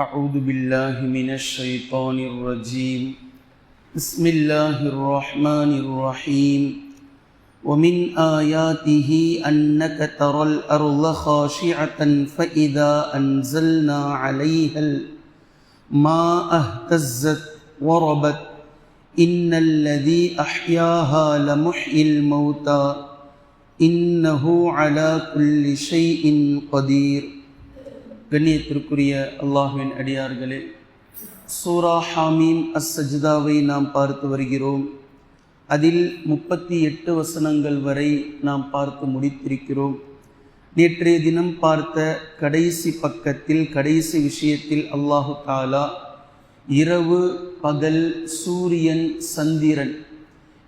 أعوذ بالله من الشيطان الرجيم بسم الله الرحمن الرحيم ومن آياته أنك ترى الأرض خاشعة فإذا أنزلنا عليها الماء اهتزت وربت إن الذي أحياها لمحيي الموتى إنه على كل شيء قدير. கண்ணியத்திற்குரிய அல்லாஹ்வின் அடியார்களே, சூரா ஹாமீம் அஸ்-சஜ்தாவை நாம் பார்த்து வருகிறோம். அதில் 38 வசனங்கள் வரை நாம் பார்த்து முடித்திருக்கிறோம். நேற்றைய தினம் பார்த்த கடைசி பக்கத்தில் கடைசி விஷயத்தில் அல்லாஹு தஆலா இரவு பகல் சூரியன் சந்திரன்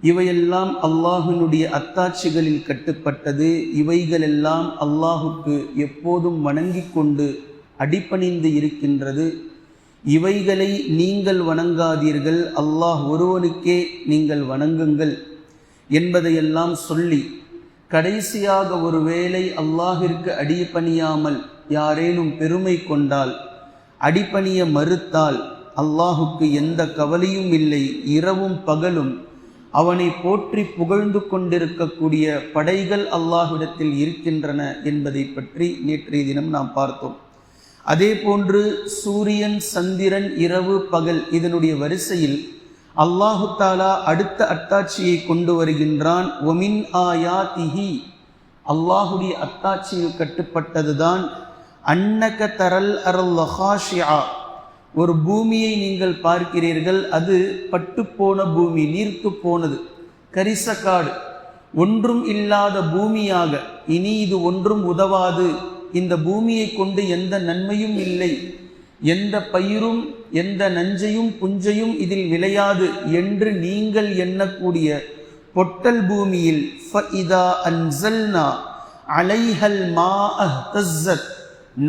இவையெல்லாம் அல்லாஹ்வினுடைய அத்தாட்சிகளில் கட்டுப்பட்டது, இவைகளெல்லாம் அல்லாஹுக்கு எப்போதும் வணங்கி கொண்டு அடிபணிந்து இருக்கின்றது, இவைகளை நீங்கள் வணங்காதீர்கள், அல்லாஹ் ஒருவனுக்கே நீங்கள் வணங்குங்கள் என்பதையெல்லாம் சொல்லி கடைசியாக ஒருவேளை அல்லாஹிற்கு அடிபணியாமல் யாரேனும் பெருமை கொண்டால், அடிபணிய மறுத்தால் அல்லாஹுக்கு எந்த கவலையும் இல்லை, இரவும் பகலும் அவனை போற்றி புகழ்ந்து கொண்டிருக்கக்கூடிய படைகள் அல்லாஹ்விடத்தில் இருக்கின்றன என்பதை பற்றி நேற்றைய தினம் நாம் பார்த்தோம். அதே போன்று சூரியன் சந்திரன் இரவு பகல் இதனுடைய வரிசையில் அல்லாஹு தஆலா அடுத்த அத்தாட்சியை கொண்டு வருகின்றான். ஒமின் ஆயாதிஹி, அல்லாஹுடைய அத்தாட்சியில் கட்டுப்பட்டதுதான் அன்னக தரல் அர்ல ஹாஷிஆ, ஒரு பூமியை நீங்கள் பார்க்கிறீர்கள், அது பட்டுப்போன பூமி, நீர்த்து போனது, கரிசக்காடு, ஒன்றும் இல்லாத பூமியாக, இனி இது ஒன்றும் உதவாது, இந்த பூமியை கொண்டு எந்த நன்மையும் இல்லை, எந்த பயிரும் எந்த நஞ்சையும் புஞ்சையும் இதில் விளையாது என்று நீங்கள் எண்ணக்கூடிய பொட்டல் பூமியில் ஃபஇதா அன்ஸல்னா அலைஹல் மாஅ இஹ்தஸத்,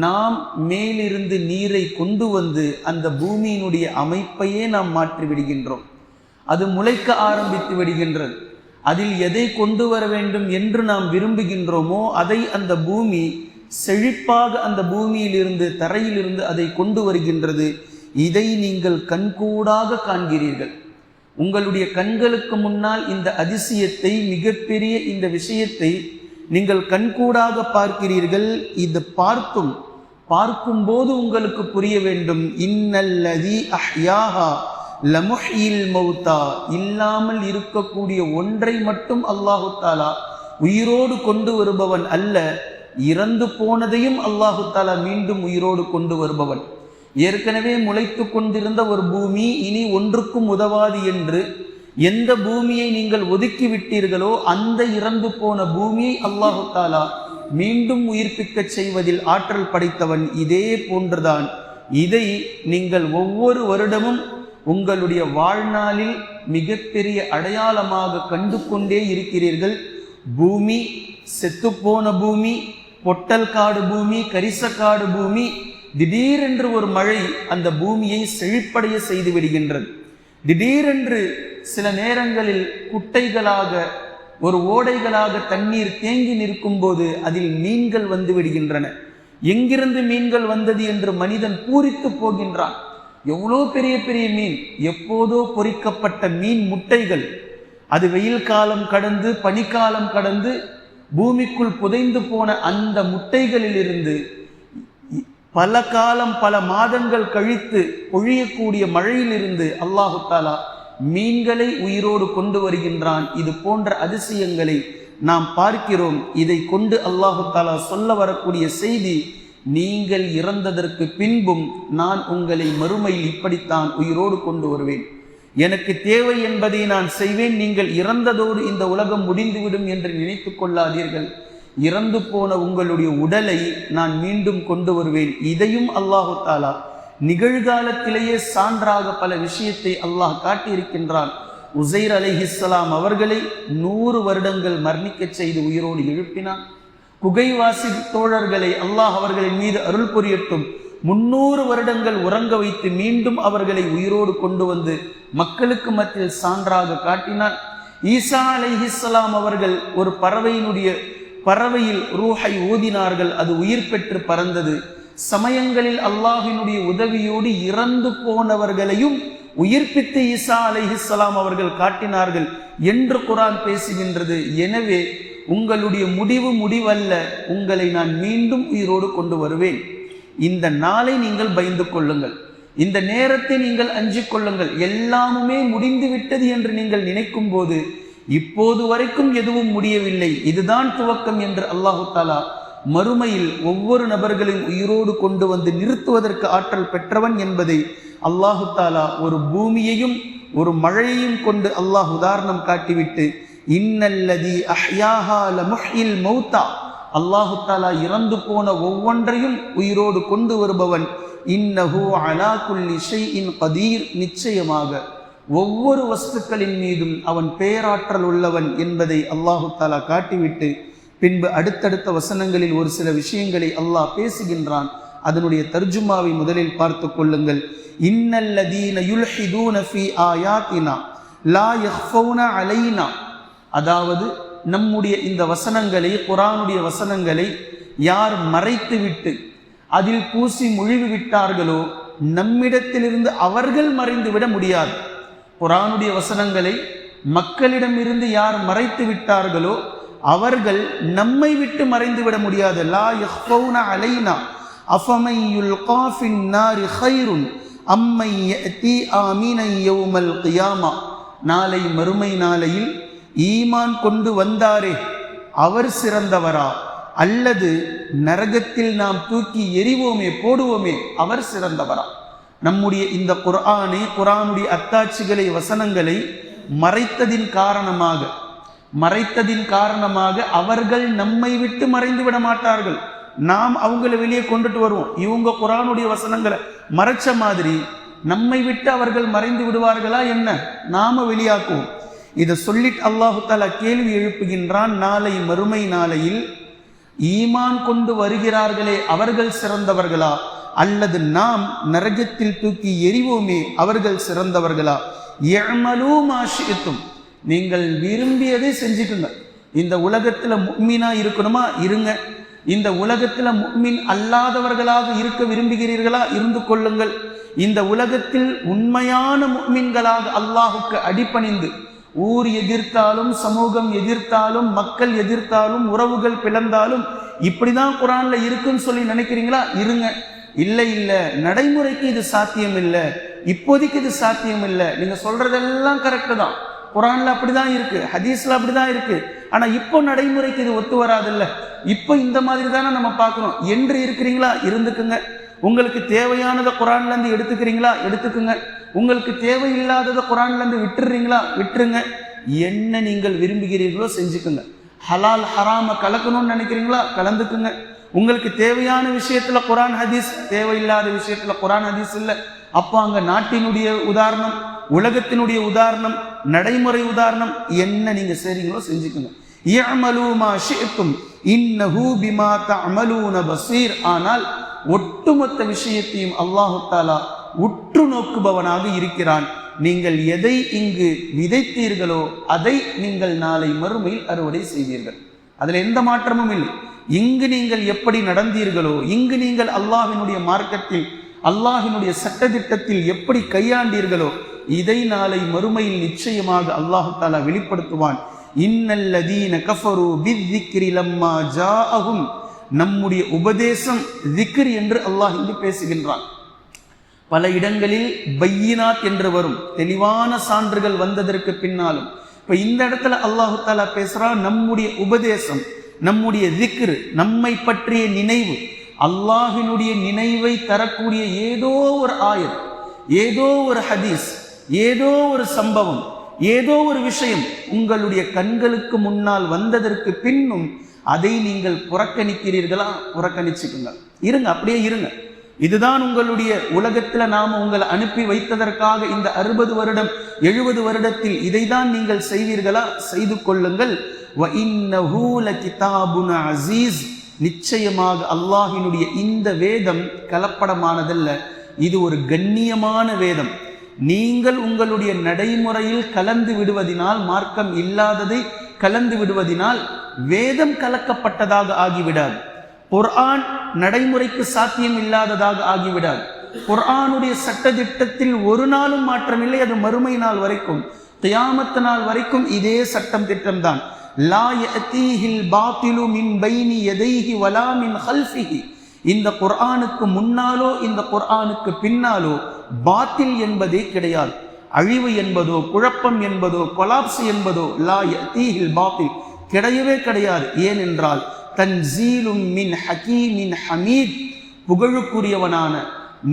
நாம் மேலிருந்து நீரை கொண்டு வந்து அந்த பூமியினுடைய அமைப்பையே நாம் மாற்றி விடுகின்றோம். அது முளைக்க ஆரம்பித்து விடுகின்றது. அதில் எதை கொண்டு வர வேண்டும் என்று நாம் விரும்புகின்றோமோ அதை அந்த பூமி செழிப்பாக அந்த பூமியிலிருந்து தரையிலிருந்து அதை கொண்டு வருகின்றது. இதை நீங்கள் கண்கூடாக காண்கிறீர்கள். உங்களுடைய கண்களுக்கு முன்னால் இந்த அதிசயத்தை, மிகப்பெரிய இந்த விஷயத்தை நீங்கள் கண்கூடாக பார்க்கிறீர்கள். இது பார்க்கும்போது உங்களுக்கு புரிய வேண்டும், இன்னல்லதி அஹ்யாஹா லமுஹ்யில் மௌதா, இல்லாமல் இருக்கக்கூடிய ஒன்றை மட்டும் அல்லாஹு தஆலா உயிரோடு கொண்டு வருபவன் அல்ல, இறந்து போனதையும் அல்லாஹு தஆலா மீண்டும் உயிரோடு கொண்டு வருபவன். ஏற்கனவே முளைத்து கொண்டிருந்த ஒரு பூமி இனி ஒன்றுக்கும் உதவாது என்று எந்த பூமியை நீங்கள் ஒதுக்கி விட்டீர்களோ அந்த இறந்து போன பூமியை அல்லாஹு தஆலா மீண்டும் உயிர்ப்பிக்க செய்வதில் ஆற்றல் படைத்தவன். இதே போன்றுதான் இதை நீங்கள் ஒவ்வொரு வருடமும் உங்களுடைய வாழ்நாளில் மிகப்பெரிய அடையாளமாக கண்டு கொண்டே இருக்கிறீர்கள். பூமி, செத்துப்போன பூமி, பொட்டல் காடு பூமி, கரிசக்காடு பூமி, திடீரென்று ஒரு மழை அந்த பூமியை செழிப்படைய செய்து விடுகின்றது. திடீரென்று சில நேரங்களில் குட்டைகளாக, ஒரு ஓடைகளாக தண்ணீர் தேங்கி நிற்கும் போது அதில் மீன்கள் வந்து விடுகின்றன. எங்கிருந்து மீன்கள் வந்தது என்று மனிதன் பூரித்து போகின்றான். எவ்வளோ பெரிய பெரிய மீன், எப்போதோ பொரிக்கப்பட்ட மீன் முட்டைகள், அது வெயில் காலம் கடந்து பனிக்காலம் கடந்து பூமிக்குள் புதைந்து போன அந்த முட்டைகளிலிருந்து பல காலம் பல மாதங்கள் கழித்து பொழியக்கூடிய மழையிலிருந்து அல்லாஹு தஆலா மீன்களை உயிரோடு கொண்டு வருகின்றான். இது போன்ற அதிசயங்களை நாம் பார்க்கிறோம். இதை கொண்டு அல்லாஹு தஆலா சொல்ல வரக்கூடிய செய்தி, நீங்கள் இறந்ததற்கு பின்பும் நான் உங்களை மறுமையில் இப்படித்தான் உயிரோடு கொண்டு வருவேன், எனக்கு தேவை என்பதை நான் செய்வேன், நீங்கள் இறந்ததோடு இந்த உலகம் முடிந்துவிடும் என்று நினைத்து கொள்ளாதீர்கள், இறந்து போன உங்களுடைய உடலை நான் மீண்டும் கொண்டு வருவேன். இதையும் அல்லாஹு தஆலா நிகழ்காலத்திலேயே சான்றாக பல விஷயத்தை அல்லாஹ் காட்டியிருக்கின்றான். உஸைர் அலைஹிஸ்ஸலாம் அவர்களை 100 வருடங்கள் மரணிக்க செய்து உயிரோடு எழுப்பினான். குகைவாசி தோழர்களை அல்லாஹ் அவர்களின் மீது அருள் புரியட்டும் 300 வருடங்கள் உறங்க வைத்து மீண்டும் அவர்களை உயிரோடு கொண்டு வந்து மக்களுக்கு மத்தியில் சான்றாக காட்டினான். ஈசா அலைஹிஸ்ஸலாம் அவர்கள் ஒரு பறவையில் ரூஹை ஊதினார்கள், அது உயிர் பெற்று பறந்தது. சமயங்களில் அல்லாஹ்வினுடைய உதவியோடு இறந்து போனவர்களையும் உயிர்ப்பித்து ஈசா அலைஹிஸ்ஸலாம் அவர்கள் காட்டினார்கள் என்று குர்ஆன் பேசுகின்றது. எனவே உங்களுடைய முடிவல்ல, உங்களை நான் மீண்டும் உயிரோடு கொண்டு வருவேன். இந்த நாளை நீங்கள் பயந்து கொள்ளுங்கள், இந்த நேரத்தை நீங்கள் அஞ்சிக் கொள்ளுங்கள். எல்லாமுமே முடிந்து விட்டது என்று நீங்கள் நினைக்கும் போது இப்போது வரைக்கும் எதுவும் முடியவில்லை, இதுதான் துவக்கம் என்று அல்லாஹு தஆலா மறுமையில் ஒவ்வொரு நபர்களையும் உயிரோடு கொண்டு வந்து நிறுத்துவதற்கு ஆற்றல் பெற்றவன் என்பதை அல்லாஹு தஆலா ஒரு பூமியையும் ஒரு மழையையும் கொண்டு அல்லாஹ் உதாரணம் காட்டிவிட்டு இன்னல்லதி அஹ்யாஹா லமுஹ்யில் மௌத்தா, அல்லாஹு தஆலா இறந்து போன ஒவ்வொன்றையும் உயிரோடு கொண்டு வருபவன். இன்னஹு அலா குல்லி ஷைஇன் கதீர், நிச்சயமாக ஒவ்வொரு வஸ்துக்களின் மீதும் அவன் பேராற்றல் உள்ளவன் என்பதை அல்லாஹு தஆலா காட்டிவிட்டு பின்பு அடுத்தடுத்த வசனங்களில் ஒரு சில விஷயங்களை அல்லாஹ் பேசுகின்றான். அதனுடைய தர்ஜுமாவை முதலில் பார்த்து கொள்ளுங்கள். இன்னல்லதீன யுல்ஹிதூன ஃபீ ஆயாத்தினா லா யக்ஃபௌன அலைனா, அதாவது நம்முடைய இந்த வசனங்களை, குர்ஆனுடைய வசனங்களை யார் மறைத்துவிட்டு அதில் பூசி முழுவி விட்டார்களோ நம்மிடத்திலிருந்து அவர்கள் மறைந்து விட முடியாது. குர்ஆனுடைய வசனங்களை மக்களிடமிருந்து யார் மறைத்து விட்டார்களோ அவர்கள் நம்மை விட்டு மறைந்து விட முடியாது. லா யக்ஃபௌன அலைனா அஃபமை யுல்கா ஃபின் நாரி கைருன் அம்மை யஅதி ஆமினை யௌமல் கியாமா, நாளை மறுமை நாளையில் ஈமான் கொண்டு வந்தாரே அவர் சிறந்தவரா, அல்லது நரகத்தில் நாம் தூக்கி எறிவோமே போடுவோமே அவர் சிறந்தவரா? நம்முடைய இந்த குர்ஆனை, குர்ஆனுடைய அத்தாட்சிகளை, வசனங்களை மறைத்ததின் காரணமாக அவர்கள் நம்மை விட்டு மறைந்து விட மாட்டார்கள். நாம் அவங்களை வெளியே கொண்டுட்டு வருவோம். இவங்க குர்ஆனுடைய வசனங்களை மறைச்ச மாதிரி நம்மை விட்டு அவர்கள் மறைந்து விடுவார்களா என்ன? நாம வெளியாக்குவோம். இதை சொல்லிட்டு அல்லாஹு தஆலா கேள்வி எழுப்புகின்றான். நாளை மறுமை நாளையில் ஈமான் கொண்டு வருகிறார்களே அவர்கள் சிறந்தவர்களா, அல்லது நாம் நரகத்தில் தூக்கி எறிவோமே அவர்கள் சிறந்தவர்களா? யஅமலூ மா ஷிஅ்தும், நீங்கள் விரும்பியதை செஞ்சுக்குங்க. இந்த உலகத்துல முஃமினா இருக்கணுமா, இருங்க. இந்த உலகத்துல முஃமின் அல்லாதவர்களாக இருக்க விரும்புகிறீர்களா, இருந்து கொள்ளுங்கள். இந்த உலகத்தில் உண்மையான முஃமின்களாக அல்லாஹுக்கு அடிபணிந்து, ஊர் எதிர்த்தாலும், சமூகம் எதிர்த்தாலும், மக்கள் எதிர்த்தாலும், உறவுகள் பிளந்தாலும் இப்படிதான் குர்ஆன்ல இருக்குன்னு சொல்லி நினைக்கிறீங்களா, இருங்க. இல்லை, நடைமுறைக்கு இது சாத்தியம் இல்லை, இப்போதைக்கு இது சாத்தியம் இல்லை. நீங்க சொல்றதெல்லாம் கரெக்டு தான், குர்ஆன்ல அப்படிதான் இருக்கு, ஹதீஸ்ல அப்படிதான் இருக்கு. ஆனா இப்போ நடைமுறைக்கு இது ஒத்து வராதில்ல, இப்போ இந்த மாதிரி தானே நம்ம பார்க்கணும் என்று இருக்கிறீங்களா, இருந்துக்குங்க. உங்களுக்கு தேவையானதை குர்ஆன்ல இருந்து எடுத்துக்கிறீங்களா, எடுத்துக்குங்க. உங்களுக்கு தேவையில்லாததை குர்ஆன்ல இருந்து விட்டுறீங்களா, விட்டுருங்க. என்ன நீங்கள் விரும்புகிறீர்களோ செஞ்சுக்குங்க. ஹலால் ஹராம கலக்கணும்னு நினைக்கிறீங்களா, கலந்துக்குங்க. உங்களுக்கு தேவையான விஷயத்துல குர்ஆன் ஹதீஸ், தேவையில்லாத விஷயத்துல குர்ஆன் ஹதீஸ் இல்லை. அப்போ அங்க நாட்டினுடைய உதாரணம், உலகத்தினுடைய உதாரணம், நடைமுறை உதாரணம், என்ன நீங்க செய்றீங்களோ செஞ்சுக்குங்க. யஅமலூ மா ஷிஅ்தும் இன்னஹு பிமா தஅமலூன பஸீர். ஆனால் ஒட்டுமொத்த விஷயத்தையும் அல்லாஹு தஆலா உற்று நோக்குபவனாக இருக்கிறான். நீங்கள் எதை இங்கு விதைத்தீர்களோ அதை நீங்கள் நாளை மறுமையில் அறுவடை செய்வீர்கள். அதுல எந்த மாற்றமும் இல்லை. இங்கு நீங்கள் எப்படி நடந்தீர்களோ, இங்கு நீங்கள் அல்லாஹ்வினுடைய மார்க்கத்தில், அல்லாஹ்வினுடைய சட்டதிட்டத்தில் எப்படி கையாண்டீர்களோ இதை நாளை மறுமையில் நிச்சயமாக அல்லாஹு தஆலா வெளிப்படுத்துவான். இன்னல்லதீன கஃபரு பிஸ்ஸிக்ரி லம்மா ஜாஅஹும், நம்முடைய உபதேசம் திக்ர் என்று அல்லாஹ் இங்கு பேசுகின்றான். பல இடங்களில் பையினாத் என்று வரும், தெளிவான சான்றுகள் வந்ததற்கு பின்னாலும். இப்ப இந்த இடத்துல அல்லாஹு தஆலா பேசுறான், நம்முடைய உபதேசம், நம்முடைய திக்ர், நம்மை பற்றிய நினைவு, அல்லாஹ்வினுடைய நினைவை தரக்கூடிய ஏதோ ஒரு ஆயத், ஏதோ ஒரு ஹதீஸ், ஏதோ ஒரு சம்பவம், ஏதோ ஒரு விஷயம் உங்களுடைய கண்களுக்கு முன்னால் வந்ததற்கு பின்னும் அதை நீங்கள் புறக்கணிக்கிறீர்களா, புறக்கணிச்சுக்குங்க, இருங்க, அப்படியே இருங்க. இதுதான் உங்களுடைய உலகத்துல நாம உங்களை அனுப்பி வைத்ததற்காக இந்த 60 வருடம் 70 வருடத்தில் இதைதான் நீங்கள் செய்வீர்களா, செய்து கொள்ளுங்கள். வ இன்னஹு லகிதாபுன் அஸீஸ், நிச்சயமாக அல்லாஹ்வினுடைய இந்த வேதம் கலப்படமானதல்ல, இது ஒரு கண்ணியமான வேதம். நீங்கள் உங்களுடைய நடைமுறையில் கலந்து விடுவதினால், மார்க்கம் இல்லாததை கலந்து விடுவதினால் வேதம் கலக்கப்பட்டதாக ஆகிவிடாது. குர்ஆன் நடைமுறைக்கு சாத்தியம் இல்லாததாக ஆகிவிடாது. குர்ஆனுடைய சட்டதிட்டத்தில் ஒரு நாளும் மாற்றமில்லை. அது மறுமை நாள் வரைக்கும், கியாமத் நாள் வரைக்கும் இதே சட்டம் திட்டம்தான். லா யஅதீஹில் பாத்திலு மின் பைனி யதைஹி வலா மின் கல்ஃபிஹி. இந்த குர்ஆனுக்கு முன்னாலோ இந்த குர்ஆனுக்கு பின்னாலோ பாத்தில் என்பதே கிடையாது. அழிவு என்பதோ குழப்பம் என்பதோ கொலாப்ஸ் என்பதோ லா யஅதீஹில் பாத்தில் கிடையவே கிடையாது. ஏனென்றால் தன்சீலும் மின் ஹகீமின் ஹமீத், புகழுக்குரியவனான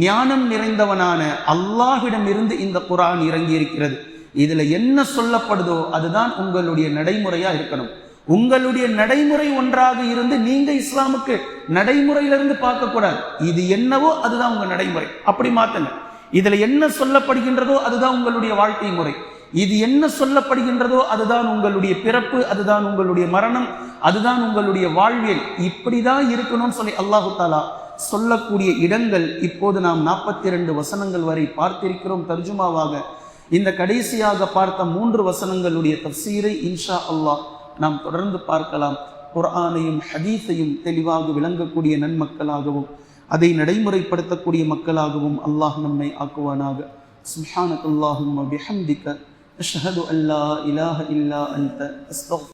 ஞானம் நிறைந்தவனான அல்லாஹ்விடமிருந்து இந்த குர்ஆன் இறங்கி இருக்கிறது. இதுல என்ன சொல்லப்படுதோ அதுதான் உங்களுடைய நடைமுறையா இருக்கணும். உங்களுடைய நடைமுறை ஒன்றாக இருந்து நீங்க இஸ்லாமுக்கு நடைமுறையிலிருந்து பார்க்க கூடாது. இது என்னவோ அதுதான் உங்க நடைமுறை, அப்படி மாத்துங்க. இதுல என்ன சொல்லப்படுகின்றதோ அதுதான் உங்களுடைய வாழ்க்கை முறை. இது என்ன சொல்லப்படுகின்றதோ அதுதான் உங்களுடைய பிறப்பு, அதுதான் உங்களுடைய மரணம், அதுதான் உங்களுடைய வாழ்வியல். இப்படிதான் இருக்கணும்னு சொல்லி அல்லாஹு தாலா சொல்லக்கூடிய இடங்கள் இப்போது நாம் 42 வசனங்கள் வரை பார்த்திருக்கிறோம் தர்ஜுமாவாக. இந்த கடைசியாக பார்த்த 3 வசனங்களுடைய தஃசீரை இன்ஷா அல்லாஹ் நாம் தொடர்ந்து பார்க்கலாம். குர்ஆனையும் ஹதீஸையும் தெளிவாக விளங்கக்கூடிய நன்மக்களாகவும் அதை நடைமுறைப்படுத்தக்கூடிய மக்களாகவும் அல்லாஹ் நம்மை ஆக்குவானாக. சுப்ஹானக்கல்லாஹும்ம பிஹம்திக அஷ்ஹது அல்லா இலாஹ இல்லா அன்த அஸ்தக்ஃபிருக்க